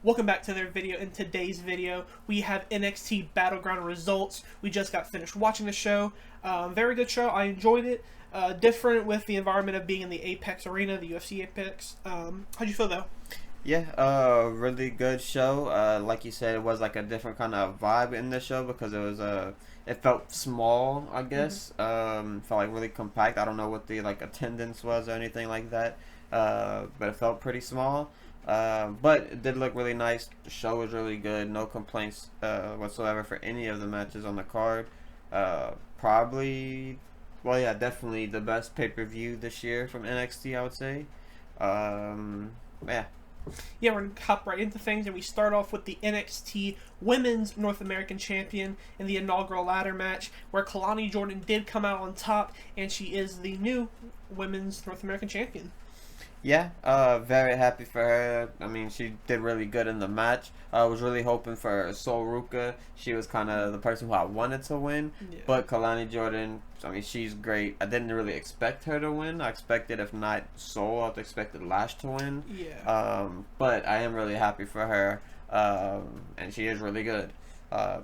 Welcome back to their video. In today's video, we have NXT Battleground results. We just got finished watching the show. Very good show. I enjoyed it. Different with the environment of being in the Apex arena, the UFC Apex. How'd you feel though? Yeah, really good show. Like you said, it was like a different kind of vibe in the show because it was it felt small, I guess. Felt like really compact. I don't know what the attendance was or anything like that. But it felt pretty small. But it did look really nice. The show was really good. No complaints whatsoever for any of the matches on the card. Probably, well, yeah, definitely the best pay-per-view this year from NXT, I would say. Yeah. Yeah, we're going to hop right into things, and we start off with the NXT Women's North American Champion in the inaugural ladder match, where Kalani Jordan did come out on top, and she is the new Women's North American Champion. Yeah, very happy for her. I mean, she did really good in the match. I was really hoping for Sol Ruka. She was kind of the person who I wanted to win. Yeah. But Kalani Jordan, I mean, she's great. I didn't really expect her to win. I expected, if not Sol, I expected Lash to win. Yeah. But I am really happy for her. And she is really good.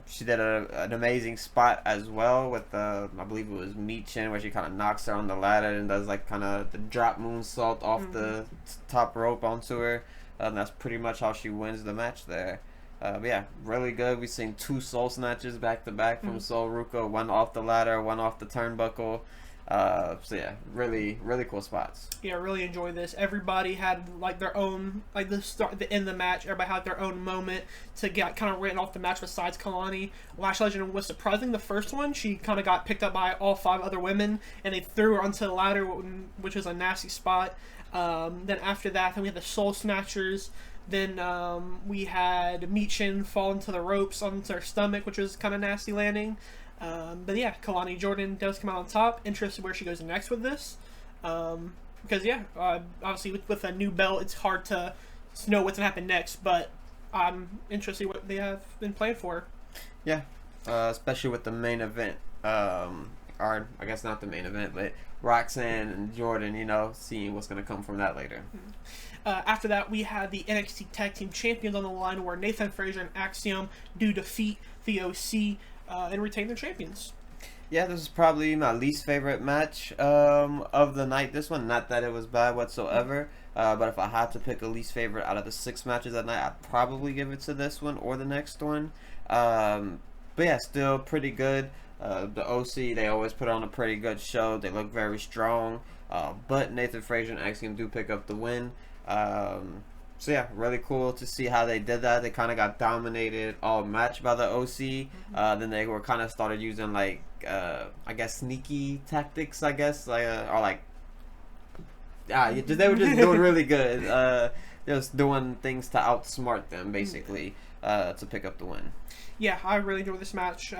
She did an amazing spot as well with I believe it was Meechin, where she kind of knocks her on the ladder and does like kind of the drop moonsault off the top rope onto her. And that's pretty much how she wins the match there. But yeah, really good. We've seen 2 soul snatches back to back from Sol Ruka, one off the ladder, one off the turnbuckle. So yeah, really cool spots. Yeah, I really enjoyed this. Everybody had like their own, like the end of the match. Everybody had their own moment to get kind of written off the match. Besides Kalani, Lash Legend was surprising. The first one, she kind of got picked up by all 5 other women, and they threw her onto the ladder, which was a nasty spot. Then after that, then we had the Soul Snatchers. Then we had Meechin fall into the ropes onto her stomach, which was kind of nasty landing. But yeah, Kalani Jordan does come out on top. Interested where she goes next with this. Because yeah, obviously with a new belt, it's hard to know what's going to happen next. But I'm interested what they have been planned for. Yeah, especially with the main event. Or I guess not the main event, but Roxanne and Jordan, seeing what's going to come from that later. After that, we had the NXT Tag Team Champions on the line, where Nathan Frazer and Axiom do defeat the OC and retain their champions. Yeah, this is probably my least favorite match of the night. This one, not that it was bad whatsoever, but if I had to pick a least favorite out of the 6 matches that night, I'd probably give it to this one or the next one. But yeah, still pretty good. The OC, they always put on a pretty good show. They look very strong. But Nathan Frazer and Axiom do pick up the win. So yeah, really cool to see how they did that. They kind of got dominated all match by the OC. Then they were kind of started using I guess sneaky tactics. I guess they were just doing really good. Just doing things to outsmart them basically to pick up the win. Yeah, I really enjoyed this match.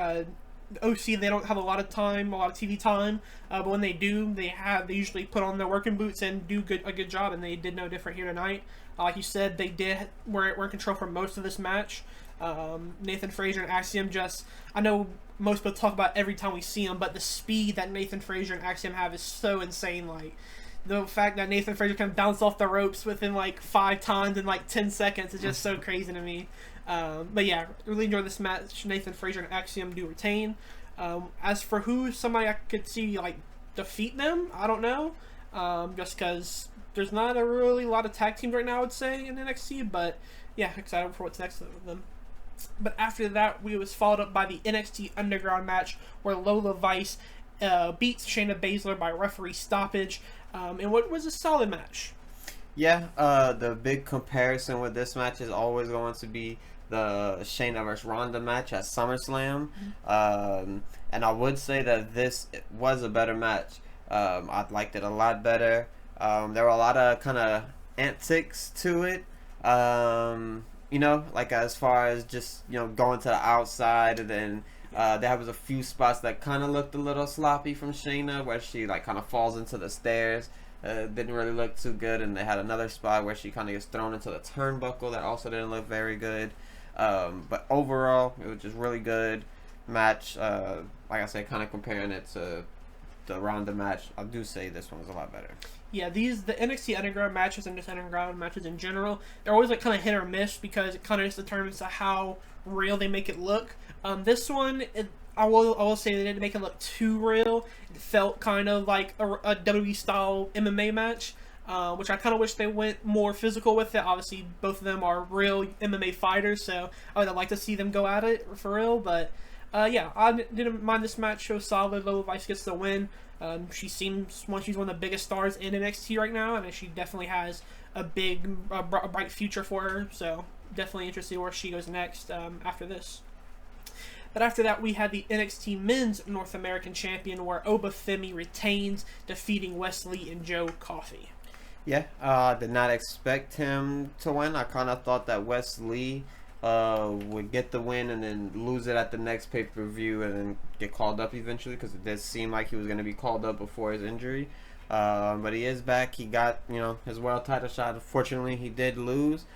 OC, they don't have a lot of time, a lot of TV time, but when they do, they usually put on their working boots and do a good job, and they did no different here tonight. Like you said, they were in control for most of this match. Nathan Frazer and Axiom I know most people talk about every time we see them, but the speed that Nathan Frazer and Axiom have is so insane. Like, the fact that Nathan Frazer can bounce off the ropes within 5 times in 10 seconds is just so crazy to me. But yeah, really enjoyed this match. Nathan Frazer and Axiom do retain. As for somebody I could see defeat them, I don't know. Just because there's not a really lot of tag teams right now, I would say, in NXT. But yeah, excited for what's next with them. But after that, we was followed up by the NXT Underground match, where Lola Vice beats Shayna Baszler by referee stoppage. And what was a solid match. Yeah, the big comparison with this match is always going to be the Shayna vs. Ronda match at SummerSlam. And I would say that this was a better match. I liked it a lot better. There were a lot of kind of antics to it. As far as just, going to the outside, and then there was a few spots that kind of looked a little sloppy from Shayna, where she kind of falls into the stairs. Didn't really look too good, and they had another spot where she kind of gets thrown into the turnbuckle that also didn't look very good. But overall, it was just really good match. Like I said, kind of comparing it to the Ronda match, I do say this one was a lot better. Yeah, the NXT Underground matches and just Underground matches in general, they're always like kind of hit or miss because it kind of just determines how real they make it look. This one, I will say they didn't make it look too real. It felt kind of like a WWE style MMA match, which I kind of wish they went more physical with it. Obviously, both of them are real MMA fighters, so I would like to see them go at it for real. But yeah, I didn't mind this match. Show solid. Low Vice gets the win. She's one of the biggest stars in NXT right now, and she definitely has a bright future for her. So definitely interested where she goes next after this. But after that, we had the NXT Men's North American Champion, where Obafemi retains, defeating Wes Lee and Joe Coffey. Yeah, did not expect him to win. I kind of thought that Wes Lee would get the win and then lose it at the next pay-per-view and then get called up eventually, because it did seem like he was going to be called up before his injury. But he is back. He got, his world title shot. Unfortunately, he did lose,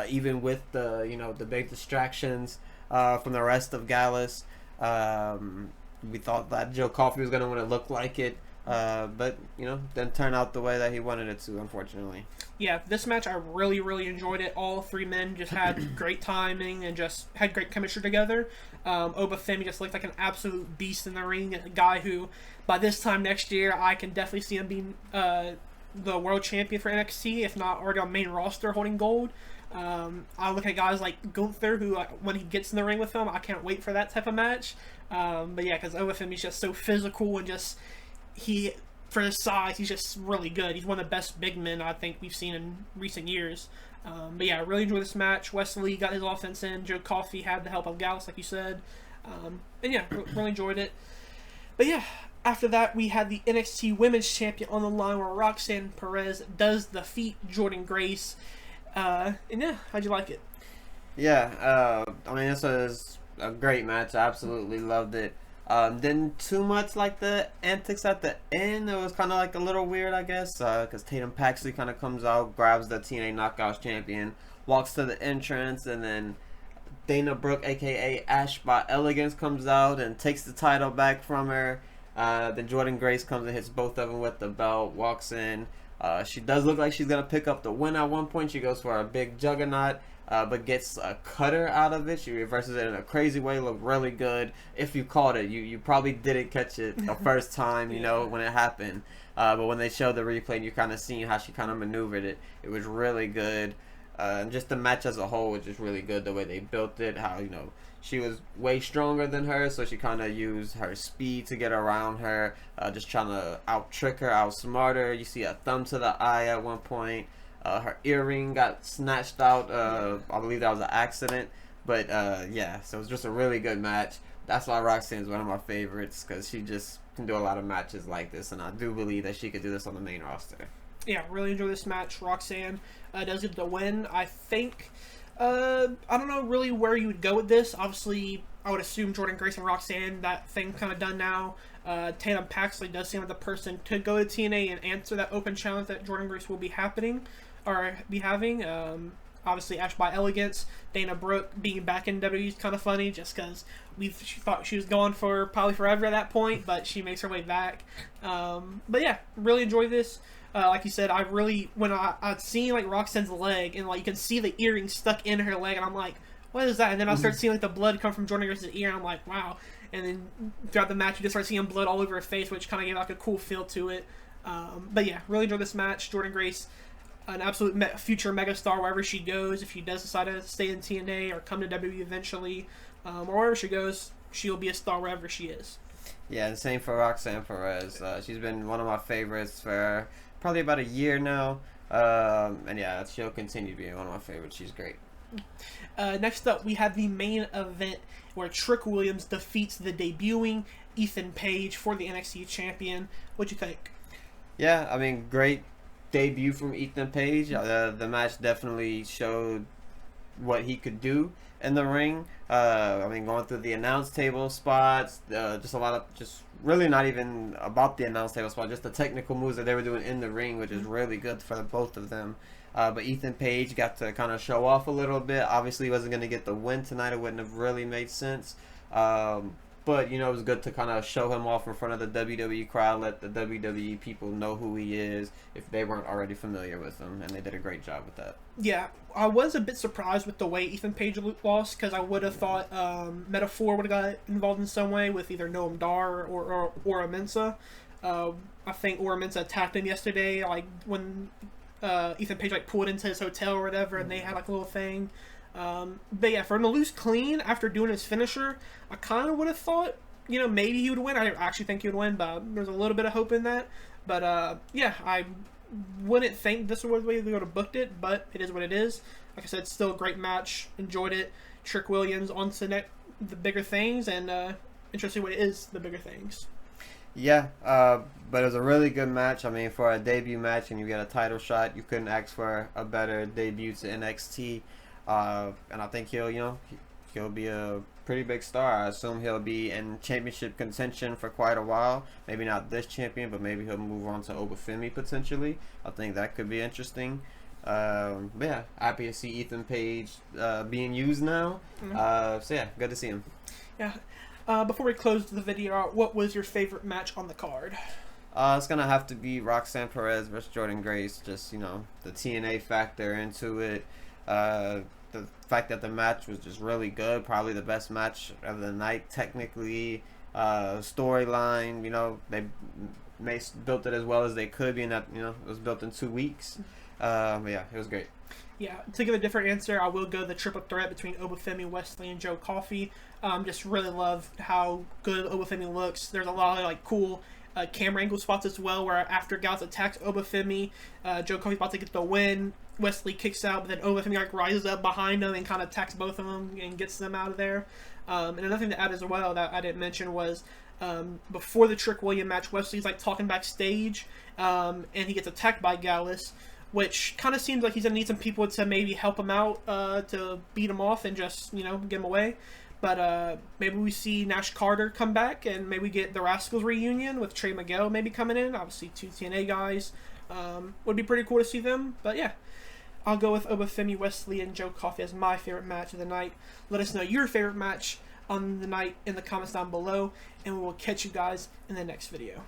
even with the big distractions from the rest of Gallus. We thought that Joe Coffey was going to win. It looked like it. But didn't turn out the way that he wanted it to, unfortunately. Yeah, this match I really, really enjoyed it. All three men just had great timing and just had great chemistry together. Obafemi just looked like an absolute beast in the ring, a guy who, by this time next year, I can definitely see him being the world champion for NXT, if not already on main roster holding gold. I look at guys like Gunther, who when he gets in the ring with them, I can't wait for that type of match. But yeah, because Obafemi's just so physical and just for his size, he's just really good. He's one of the best big men I think we've seen in recent years. But yeah, I really enjoyed this match. Wes Lee got his offense in. Joe Coffey had the help of Gallus, like you said. And yeah, really enjoyed it. But yeah, after that, we had the NXT Women's Champion on the line, where Roxanne Perez does defeat Jordynne Grace. And yeah, how'd you like it? Yeah, I mean, this was a great match. I absolutely loved it. Didn't too much like the antics at the end. It was kind of like a little weird, I guess, because Tatum Paxley kind of comes out, grabs the TNA Knockouts champion, walks to the entrance, and then Dana Brooke, aka Ash by Elegance, comes out and takes the title back from her. Then Jordynne Grace comes and hits both of them with the belt, walks in. She does look like she's going to pick up the win at one point. She goes for a big juggernaut, but gets a cutter out of it. She reverses it in a crazy way. Looked really good. If you caught it, you probably didn't catch it the first time, when it happened. But when they showed the replay, you kind of seen how she kind of maneuvered it. It was really good. And just the match as a whole was just really good. The way they built it, how, she was way stronger than her, so she kind of used her speed to get around her, just trying to out-trick her, outsmart her. You see a thumb to the eye at one point. Her earring got snatched out. I believe that was an accident. But, yeah, so it was just a really good match. That's why Roxanne is one of my favorites, because she just can do a lot of matches like this, and I do believe that she could do this on the main roster. Yeah, really enjoy this match. Roxanne does get the win. I think... I don't know really where you would go with this. Obviously, I would assume Jordynne Grace and Roxanne, that thing kind of done now. Tatum Paxley does seem like the person to go to TNA and answer that open challenge that Jordynne Grace will be having. Obviously, Ash by Elegance, Dana Brooke being back in WWE is kind of funny, just because she thought she was gone for probably forever at that point, but she makes her way back. But yeah, really enjoy this. Like you said, when I'd seen like Roxanne's leg, and like you can see the earring stuck in her leg, and I'm like, what is that? And then I start seeing like the blood come from Jordynne Grace's ear, and I'm like, wow. And then throughout the match, you just start seeing blood all over her face, which kind of gave like a cool feel to it. But yeah, really enjoyed this match. Jordynne Grace, an absolute future megastar wherever she goes. If she does decide to stay in TNA or come to WWE eventually, or wherever she goes, she'll be a star wherever she is. Yeah, the same for Roxanne Perez. She's been one of my favorites for probably about a year now. And yeah, she'll continue being one of my favorites. She's great. Next up, we have the main event where Trick Williams defeats the debuting Ethan Page for the NXT champion. What'd you think? Yeah, I mean, great debut from Ethan Page. The match definitely showed what he could do in the ring. I mean, going through the announce table spots, just a lot of really not even about the announce table spot, just the technical moves that they were doing in the ring, which is really good for both of them. But Ethan Page got to kind of show off a little bit. Obviously, he wasn't going to get the win tonight. It wouldn't have really made sense. But, you know, it was good to kind of show him off in front of the WWE crowd, let the WWE people know who he is if they weren't already familiar with him, and they did a great job with that. Yeah, I was a bit surprised with the way Ethan Page lost, because I would have thought Metaphor would have got involved in some way with either Noam Dar or Ora Mensa. I think Ora Mensa attacked him yesterday, like when Ethan Page like pulled into his hotel or whatever, and they had like a little thing. But yeah, for him to lose clean after doing his finisher, I kind of would have thought, you know, maybe he would win. I actually think he would win, but there's a little bit of hope in that. But yeah, I wouldn't think this was the way they would have booked it, but it is what it is. Like I said, still a great match. Enjoyed it. Trick Williams on to the bigger things, and interesting what it is, the bigger things. Yeah, but it was a really good match. I mean, for a debut match and you get a title shot, you couldn't ask for a better debut to NXT. And I think he'll be a pretty big star. I assume he'll be in championship contention for quite a while. Maybe not this champion, but maybe he'll move on to Obafemi potentially. I think that could be interesting. But yeah, happy to see Ethan Page being used now. So yeah, good to see him. Yeah. Before we close the video out, what was your favorite match on the card? It's gonna have to be Roxanne Perez versus Jordynne Grace. Just, you know, the TNA factor into it. The fact that the match was just really good, probably the best match of the night technically. Storyline, you know, they built it as well as they could, being that, you know, it was built in 2 weeks. But yeah, it was great. Yeah, to give a different answer, I will go the triple threat between Obafemi, Wesley, and Joe Coffey. Just really love how good Obafemi looks. There's a lot of like cool camera angle spots as well, where after Gallus attacks Obafemi, Joe Coffey's about to get the win. Wesley kicks out, but then Obafemi like rises up behind him and kind of attacks both of them and gets them out of there. And another thing to add as well that I didn't mention was before the Trick Williams match, Wesley's like talking backstage, and he gets attacked by Gallus, which kind of seems like he's going to need some people to maybe help him out to beat him off and just, you know, get him away. But maybe we see Nash Carter come back, and maybe get the Rascals reunion with Trey Miguel maybe coming in. Obviously, 2 TNA guys. Would be pretty cool to see them. But yeah, I'll go with Obafemi, Wesley, and Joe Coffey as my favorite match of the night. Let us know your favorite match on the night in the comments down below, and we will catch you guys in the next video.